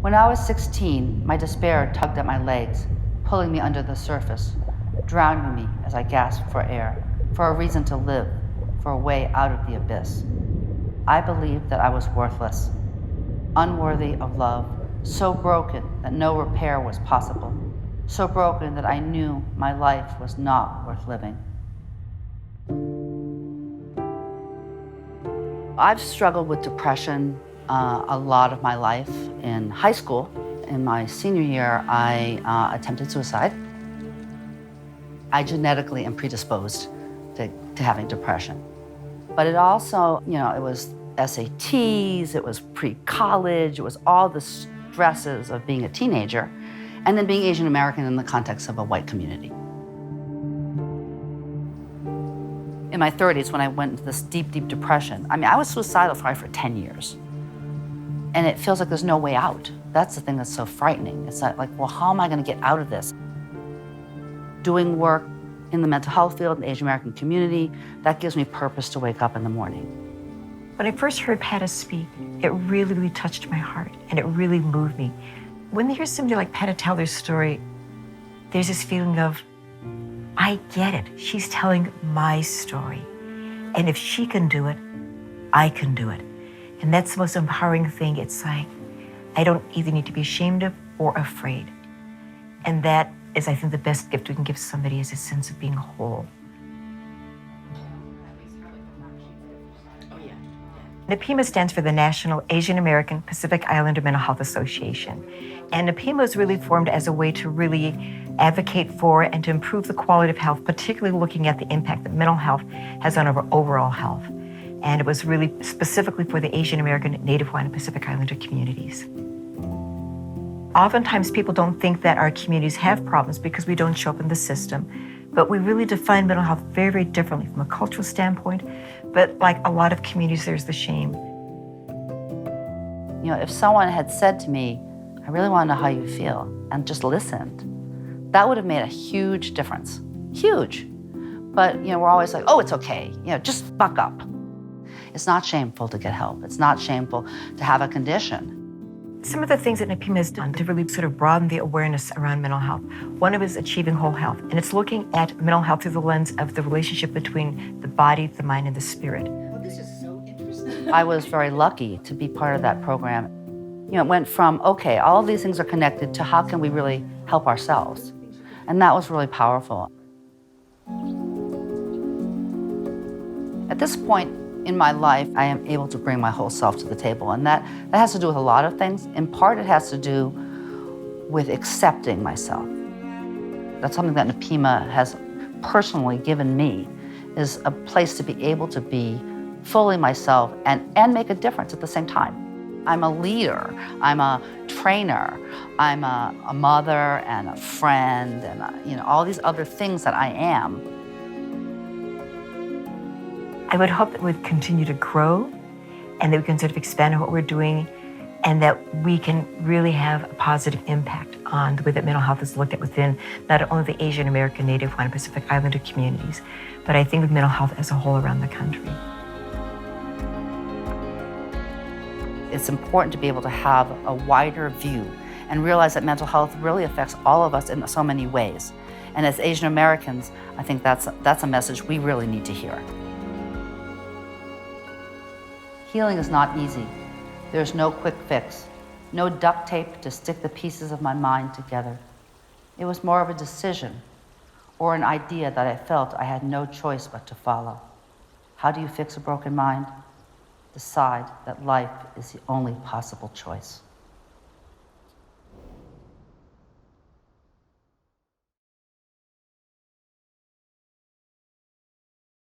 When I was 16, my despair tugged at my legs, pulling me under the surface, drowning me as I gasped for air, for a reason to live, for a way out of the abyss. I believed that I was worthless, unworthy of love, so broken that no repair was possible, so broken that I knew my life was not worth living. I've struggled with depression a lot of my life. In high school, in my senior year, I attempted suicide. I genetically am predisposed to having depression. But it also, it was SATs, it was pre-college, it was all the stresses of being a teenager, and then being Asian American in the context of a white community. In my 30s, when I went into this deep, deep depression, I was suicidal probably for 10 years. And it feels like there's no way out. That's the thing that's so frightening. It's like, well, how am I gonna get out of this? Doing work in the mental health field, in the Asian American community, that gives me purpose to wake up in the morning. When I first heard Pata speak, it really, really touched my heart, and it really moved me. When you hear somebody like Pata tell their story, there's this feeling of, I get it. She's telling my story. And if she can do it, I can do it. And that's the most empowering thing. It's like, I don't either need to be ashamed of or afraid. And that is, I think, the best gift we can give somebody is a sense of being whole. NAAPIMHA stands for the National Asian American Pacific Islander Mental Health Association. And NAAPIMHA was really formed as a way to really advocate for and to improve the quality of health, particularly looking at the impact that mental health has on our overall health. And it was really specifically for the Asian American, Native Hawaiian, and Pacific Islander communities. Oftentimes people don't think that our communities have problems because we don't show up in the system, but we really define mental health very, very differently from a cultural standpoint. But like a lot of communities, there's the shame. If someone had said to me, I really want to know how you feel, and just listened, that would have made a huge difference, huge. But we're always like, oh, it's okay, just buck up. It's not shameful to get help. It's not shameful to have a condition. Some of the things that NAAPIMHA has done to really sort of broaden the awareness around mental health, one of it is achieving whole health. And it's looking at mental health through the lens of the relationship between the body, the mind, and the spirit. Well, this is so interesting. I was very lucky to be part of that program. It went from, okay, all of these things are connected, to how can we really help ourselves? And that was really powerful. At this point in my life, I am able to bring my whole self to the table. And that has to do with a lot of things. In part, it has to do with accepting myself. That's something that NAAPIMHA has personally given me, is a place to be able to be fully myself and make a difference at the same time. I'm a leader, I'm a trainer, I'm a mother and a friend and all these other things that I am. I would hope that we'd continue to grow and that we can sort of expand on what we're doing and that we can really have a positive impact on the way that mental health is looked at within not only the Asian American, Native Hawaiian, Pacific Islander communities, but I think with mental health as a whole around the country. It's important to be able to have a wider view and realize that mental health really affects all of us in so many ways. And as Asian Americans, I think that's a message we really need to hear. Healing is not easy. There's no quick fix, no duct tape to stick the pieces of my mind together. It was more of a decision or an idea that I felt I had no choice but to follow. How do you fix a broken mind? Decide that life is the only possible choice.